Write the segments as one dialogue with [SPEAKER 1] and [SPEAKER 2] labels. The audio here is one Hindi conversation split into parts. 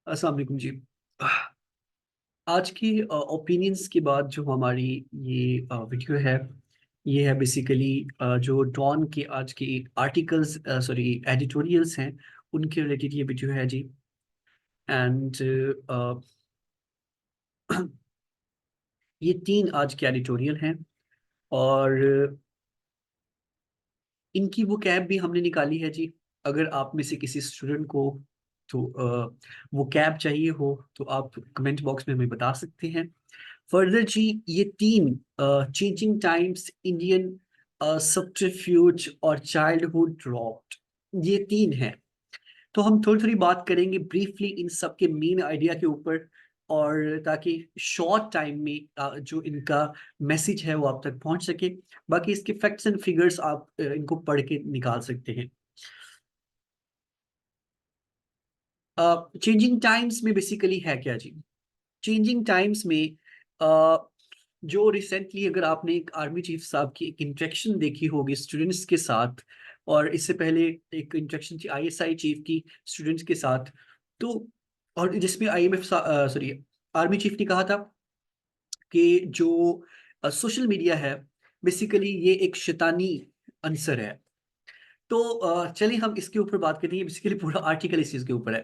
[SPEAKER 1] अस्सलाम वालेकुम जी। आज की ओपिनियंस के बाद जो हमारी ये वीडियो है, ये है बेसिकली जो डॉन के आज के आर्टिकल्स, सॉरी एडिटोरियल्स हैं, उनके रिलेटेड ये वीडियो है जी। एंड ये तीन आज के एडिटोरियल हैं। और इनकी वो कैब भी हमने निकाली है जी। अगर आप में से किसी स्टूडेंट को तो वो कैब चाहिए हो तो आप कमेंट बॉक्स में हमें बता सकते हैं। फर्दर जी, ये तीन चेंजिंग टाइम्स, इंडियन सब्टरफ्यूज और चाइल्डहुड ड्रॉप्ड, ये तीन हैं। तो हम थोड़ी थोड़ी बात करेंगे ब्रीफली इन सब के मेन आइडिया के ऊपर, और ताकि शॉर्ट टाइम में जो इनका मैसेज है वो आप तक पहुंच सके। बाकी इसके फैक्ट्स एंड फिगर्स आप इनको पढ़ के निकाल सकते हैं। चेंजिंग टाइम्स में बेसिकली है क्या जी? चेंजिंग टाइम्स में अ, जो रिसेंटली, अगर आपने एक आर्मी चीफ साहब की एक इंटरेक्शन देखी होगी स्टूडेंट्स के साथ, और इससे पहले एक इंटरेक्शन थी आईएसआई चीफ की स्टूडेंट्स के साथ, तो और जिसमें आईएमएफ सॉरी आर्मी चीफ ने कहा था कि जो सोशल मीडिया है बेसिकली ये एक शैतानी अंसर है। तो चलिए हम इसके ऊपर बात करते हैं। बेसिकली पूरा आर्टिकल इस चीज के ऊपर है।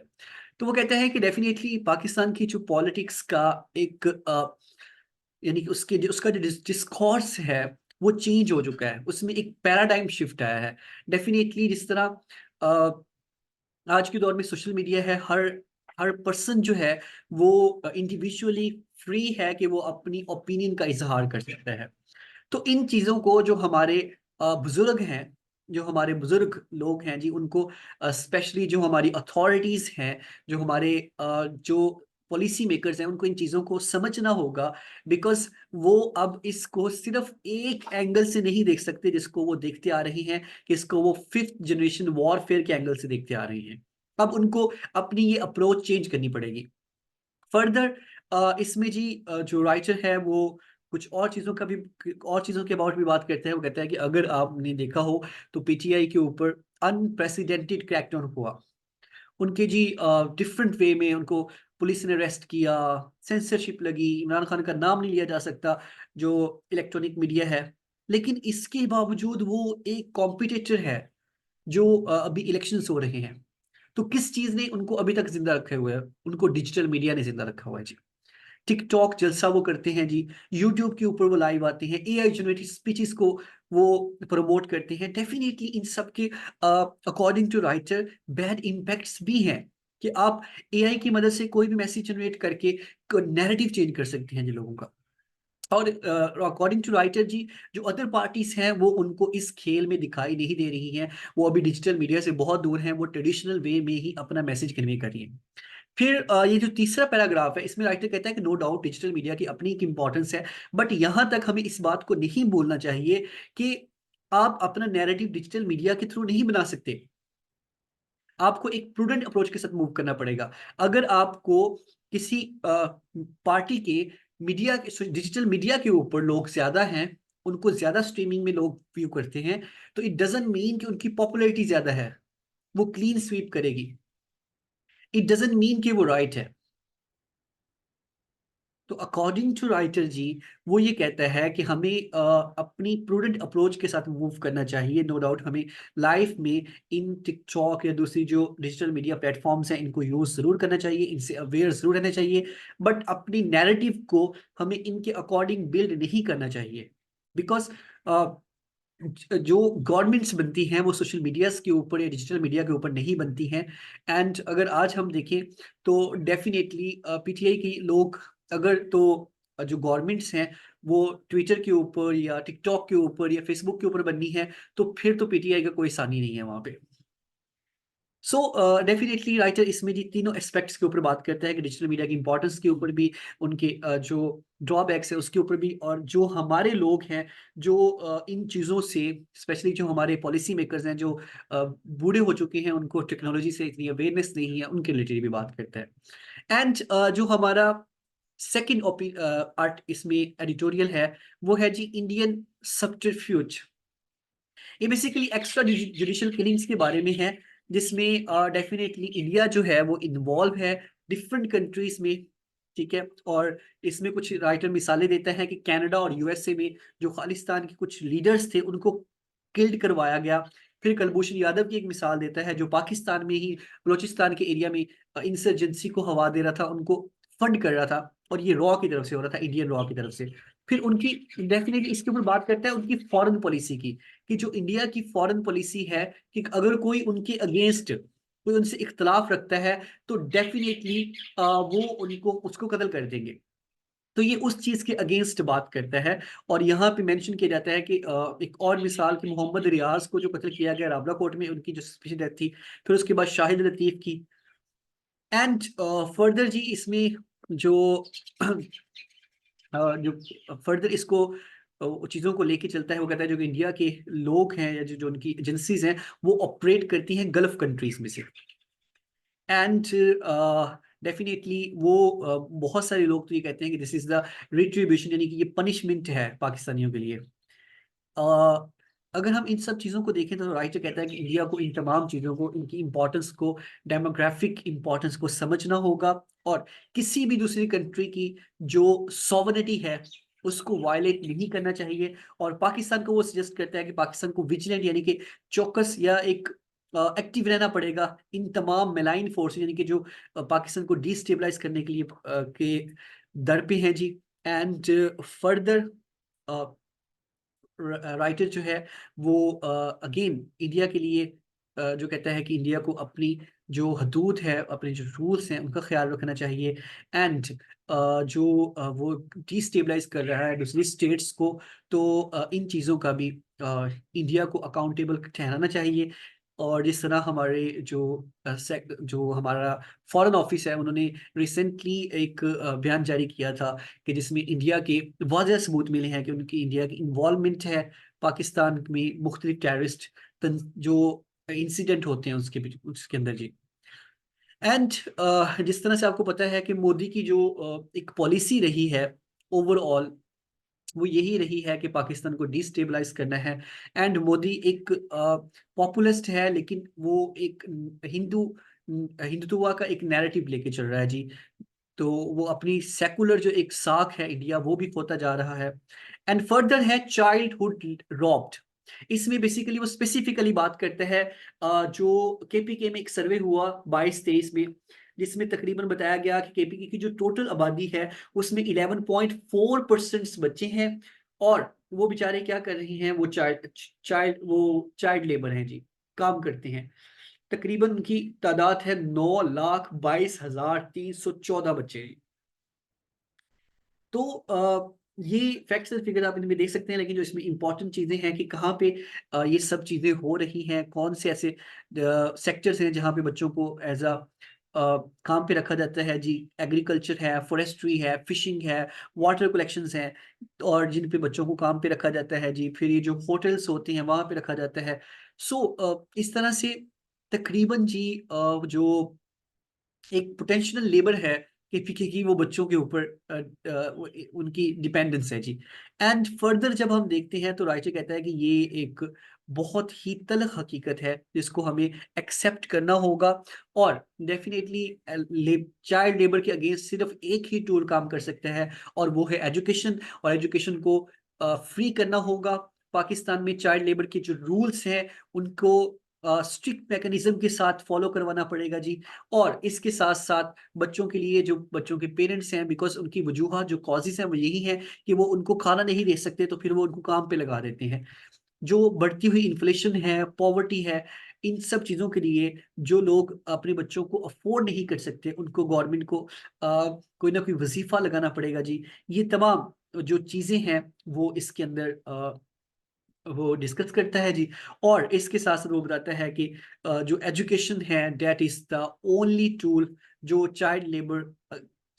[SPEAKER 1] तो वो कहता है कि डेफिनेटली पाकिस्तान की जो पॉलिटिक्स का एक यानी कि उसके जो उसका जो डिस्कोर्स है वो चेंज हो चुका है, उसमें एक पैराडाइम शिफ्ट आया है। डेफिनेटली जिस तरह अ, आज के दौर में सोशल मीडिया है, हर हर पर्सन जो है वो इंडिविजुअली फ्री है कि वो अपनी ओपिनियन का इजहार कर सकता है। तो इन चीज़ों को जो हमारे बुजुर्ग हैं, जो हमारे बुजुर्ग लोग हैं जी, उनको स्पेशली जो हमारी अथॉरिटीज़ हैं, जो हमारे जो पॉलिसी मेकर्स हैं, उनको इन चीज़ों को समझना होगा। बिकॉज वो अब इसको सिर्फ एक एंगल से नहीं देख सकते जिसको वो देखते आ रहे हैं, कि इसको वो फिफ्थ जनरेशन वॉरफेयर के एंगल से देखते आ रहे हैं। अब उनको अपनी ये अप्रोच चेंज करनी पड़ेगी। फर्दर इसमें जी जो राइटर है वो कुछ और चीज़ों का भी, और चीज़ों के अबाउट भी बात करते हैं। वो कहता है कि अगर आपने देखा हो तो पीटीआई के ऊपर अनप्रेसिडेंटेड क्रैकडाउन हुआ। उनके जी डिफरेंट वे में उनको पुलिस ने अरेस्ट किया, सेंसरशिप लगी, इमरान खान का नाम नहीं लिया जा सकता जो इलेक्ट्रॉनिक मीडिया है। लेकिन इसके बावजूद वो एक कॉम्पिटिटर है जो अभी इलेक्शंस हो रहे हैं। तो किस चीज ने उनको अभी तक जिंदा रखे हुए है? उनको डिजिटल मीडिया ने जिंदा रखा हुआ है जी। टिकटॉक जलसा वो करते हैं जी, यूट्यूब के ऊपर वो लाइव आते हैं, एआई जनरेटेड स्पीचेस को वो प्रमोट करते हैं। डेफिनेटली इन सब के according to writer bad impacts भी हैं, कि आप एआई की मदद से कोई भी मैसेज जनरेट करके नैरेटिव चेंज कर सकते हैं जी लोगों का। और अकॉर्डिंग टू राइटर जी, जो अदर पार्टीज हैं वो उनको इस खेल में दिखाई नहीं दे रही हैं। वो अभी डिजिटल मीडिया से बहुत दूर हैं, वो ट्रेडिशनल वे में ही अपना मैसेज कन्वे कर रही हैं। फिर ये जो तीसरा पैराग्राफ है, इसमें राइटर कहता है कि नो डाउट डिजिटल मीडिया की अपनी एक इंपॉर्टेंस है, बट यहां तक हमें इस बात को नहीं बोलना चाहिए कि आप अपना नैरेटिव डिजिटल मीडिया के थ्रू नहीं बना सकते। आपको एक प्रूडेंट अप्रोच के साथ मूव करना पड़ेगा। अगर आपको किसी पार्टी के मीडिया, डिजिटल मीडिया के ऊपर लोग ज्यादा हैं, उनको ज्यादा स्ट्रीमिंग में लोग व्यू करते हैं, तो इट डजंट मीन कि उनकी पॉपुलैरिटी ज्यादा है, वो क्लीन स्वीप करेगी। इट डजंट मीन कि वो राइट है। तो अकॉर्डिंग टू राइटर जी, वो ये कहता है कि हमें अपनी प्रूडेंट अप्रोच के साथ मूव करना चाहिए। नो डाउट हमें लाइफ में इन टिकटॉक या दूसरी जो डिजिटल मीडिया प्लेटफॉर्म्स हैं इनको यूज जरूर करना चाहिए, इनसे अवेयर जरूर रहना चाहिए, बट अपनी नैरेटिव को हमें इनके अकॉर्डिंग बिल्ड नहीं करना चाहिए। बिकॉज जो गवर्नमेंट्स बनती हैं वो सोशल मीडिया के ऊपर या डिजिटल मीडिया के ऊपर नहीं बनती हैं। एंड अगर आज हम देखें तो डेफिनेटली पीटीआई की लोग, अगर तो जो गवर्नमेंट्स हैं वो ट्विटर के ऊपर या टिकटॉक के ऊपर या फेसबुक के ऊपर बननी है, तो फिर तो पीटीआई का कोई सानी नहीं है वहां पे। सो डेफिनेटली राइटर इसमें जी तीनों एस्पेक्ट्स के ऊपर बात करता है, कि डिजिटल मीडिया की इंपॉर्टेंस के ऊपर भी, उनके जो ड्रॉबैक्स है उसके ऊपर भी, और जो हमारे लोग हैं जो इन चीज़ों से, स्पेशली जो हमारे पॉलिसी मेकर्स हैं जो बूढ़े हो चुके हैं, उनको टेक्नोलॉजी से इतनी अवेयरनेस नहीं है, उनके रिलेटेड भी बात करता है। एंड जो हमारा सेकेंड आर्ट इसमें एडिटोरियल है, वो है जी इंडियन सब्टरफ्यूज। ये बेसिकली एक्स्ट्रा जुडिशियल किलिंग्स के बारे में है, जिसमें डेफिनेटली इंडिया जो है वो इन्वॉल्व है डिफरेंट कंट्रीज में, ठीक है। और इसमें कुछ राइटर मिसालें देता है कि कनाडा और यूएसए में जो खालिस्तान के कुछ लीडर्स थे उनको किल्ड करवाया गया। फिर कुलभूषण यादव की एक मिसाल देता है जो पाकिस्तान में ही बलोचिस्तान के एरिया में इंसर्जेंसी को हवा दे रहा था, उनको फंड कर रहा था, और ये रॉ की तरफ से हो रहा था, इंडियन रॉ की तरफ से। फिर उनकी डेफिनेटली इसके ऊपर बात करता है उनकी फॉरेन पॉलिसी की, कि जो इंडिया की फॉरेन पॉलिसी है कि अगर कोई उनके अगेंस्ट, कोई उनसे इख्तलाफ रखता है तो डेफिनेटली वो उनको उसको कत्ल कर देंगे। तो ये उस चीज के अगेंस्ट बात करता है। और यहाँ पे मेंशन किया जाता है कि एक और मिसाल कि मोहम्मद रियाज को जो कत्ल किया गया रावला कोर्ट में, उनकी जो सस्पेंशन डेथ थी, फिर उसके बाद शाहिद लतीफ की। एंड फर्दर जी इसमें जो जो फर्दर इसको चीज़ों को लेके चलता है, वो कहता है जो इंडिया के लोग हैं या जो उनकी एजेंसीज हैं वो ऑपरेट करती हैं गल्फ कंट्रीज में से। एंड डेफिनेटली वो बहुत सारे लोग तो ये कहते हैं कि दिस इज द रिट्रीब्यूशन, यानी कि ये पनिशमेंट है पाकिस्तानियों के लिए। अगर हम इन सब चीज़ों को देखें तो राइटर कहता है कि इंडिया को इन तमाम चीज़ों को, इनकी इंपॉर्टेंस को, डेमोग्राफिक इंपॉर्टेंस को समझना होगा, और किसी भी दूसरी कंट्री की जो सॉवरेनिटी है उसको वायलेट नहीं करना चाहिए। और पाकिस्तान को वो सजेस्ट करता है कि पाकिस्तान को विजिलेंट यानी कि चौकस या एक एक्टिव रहना पड़ेगा इन तमाम मेलाइन फोर्स, यानी कि जो पाकिस्तान को डिस्टेबलाइज करने के लिए के दर पे हैं जी। एंड फर्दर राइटर जो है वो अगेन इंडिया के लिए जो कहता है कि इंडिया को अपनी जो हदूद है, अपने जो रूल्स हैं उनका ख्याल रखना चाहिए। एंड जो वो डिस्टेबलाइज कर रहा है दूसरी स्टेट्स को, तो इन चीज़ों का भी इंडिया को अकाउंटेबल ठहराना चाहिए। और जिस तरह हमारे जो हमारा फॉरेन ऑफिस है उन्होंने रिसेंटली एक बयान जारी किया था कि जिसमें इंडिया के वाज़ेह सबूत मिले हैं कि उनकी इंडिया की इन्वॉल्वमेंट है पाकिस्तान में मुख्तलिफ टेररिस्ट जो इंसिडेंट होते हैं उसके अंदर जी। एंड जिस तरह से आपको पता है कि मोदी की जो एक पॉलिसी रही है ओवरऑल, वो यही रही है कि पाकिस्तान को डिस्टेबलाइज करना है। एंड मोदी एक पॉपुलिस्ट है, लेकिन वो एक हिंदुत्व का एक नैरेटिव लेके चल रहा है जी। तो वो अपनी सेकुलर जो एक साख है इंडिया वो भी खोता जा रहा है। एंड फर्दर है चाइल्डहुड रॉब्ड। इसमें बेसिकली वो स्पेसिफिकली बात करते हैं जो केपीके में एक सर्वे हुआ 22-23 में, जिसमें तकरीबन बताया गया कि केपीके की जो टोटल आबादी है उसमें 11.4% बच्चे हैं, और वो बेचारे क्या कर रहे हैं, वो चाइल्ड लेबर हैं जी, काम करते हैं। तकरीबन उनकी तादाद है 9,22,314 बच्चे। तो ये फैक्ट्स एंड फिगर आप इनमें देख सकते हैं, लेकिन जो इसमें इंपॉर्टेंट चीजें हैं कि कहाँ पे ये सब चीजें हो रही हैं, कौन से ऐसे सेक्टर्स हैं जहाँ पे बच्चों को एज अ काम पे रखा जाता है जी। एग्रीकल्चर है, फॉरेस्ट्री है, फिशिंग है, वाटर कलेक्शंस हैं, और जिन पे बच्चों को काम पे रखा जाता है जी। फिर ये जो होटल्स होते हैं वहाँ पे रखा जाता है। सो इस तरह से तकरीबन जी जो एक पोटेंशियल लेबर है केपीके की, वो बच्चों के ऊपर उनकी डिपेंडेंस है जी। एंड फर्दर जब हम देखते हैं तो राइटर कहता है कि ये एक बहुत ही तल्ख हकीकत है जिसको हमें एक्सेप्ट करना होगा। और डेफिनेटली चाइल्ड लेबर के अगेंस्ट सिर्फ एक ही टूल काम कर सकता है, और वो है एजुकेशन। और एजुकेशन को फ्री करना होगा। पाकिस्तान में चाइल्ड लेबर के जो रूल्स हैं उनको स्ट्रिक्ट मैकेनिज्म के साथ फॉलो करवाना पड़ेगा जी। और इसके साथ साथ बच्चों के लिए जो बच्चों के पेरेंट्स हैं, बिकॉज उनकी वजूहत जो कॉजेज हैं वो यही है कि वो उनको खाना नहीं दे सकते, तो फिर वो उनको काम पे लगा देते हैं। जो बढ़ती हुई इन्फ्लेशन है, पॉवर्टी है, इन सब चीज़ों के लिए जो लोग अपने बच्चों को अफोर्ड नहीं कर सकते उनको गवर्नमेंट को कोई ना कोई वजीफा लगाना पड़ेगा जी। ये तमाम जो चीज़ें हैं वो इसके अंदर वो डिस्कस करता है जी। और इसके साथ साथ वो बताता है कि जो एजुकेशन है that is the only tool जो चाइल्ड लेबर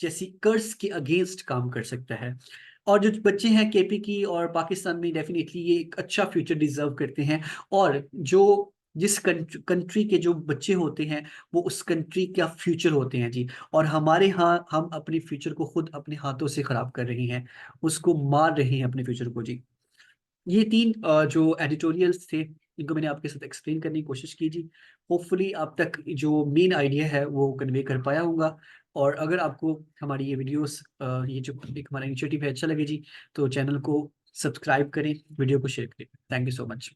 [SPEAKER 1] जैसी कर्स के अगेंस्ट काम कर सकता है। और जो बच्चे हैं केपी की और पाकिस्तान में डेफिनेटली ये एक अच्छा फ्यूचर डिजर्व करते हैं। और जो जिस कंट्री के जो बच्चे होते हैं वो उस कंट्री का फ्यूचर होते हैं जी। और हमारे यहाँ हम अपने फ्यूचर को खुद अपने हाथों से खराब कर रहे हैं, उसको मार रहे हैं अपने फ्यूचर को जी। ये तीन जो एडिटोरियल्स थे इनको मैंने आपके साथ एक्सप्लेन करने की कोशिश की जी। होपफुली आप तक जो मेन आइडिया है वो कन्वे कर पाया होगा। और अगर आपको हमारी ये वीडियोस ये जो एक हमारा इनिशिएटिव है अच्छा लगे जी, तो चैनल को सब्सक्राइब करें, वीडियो को शेयर करें। Thank you so much.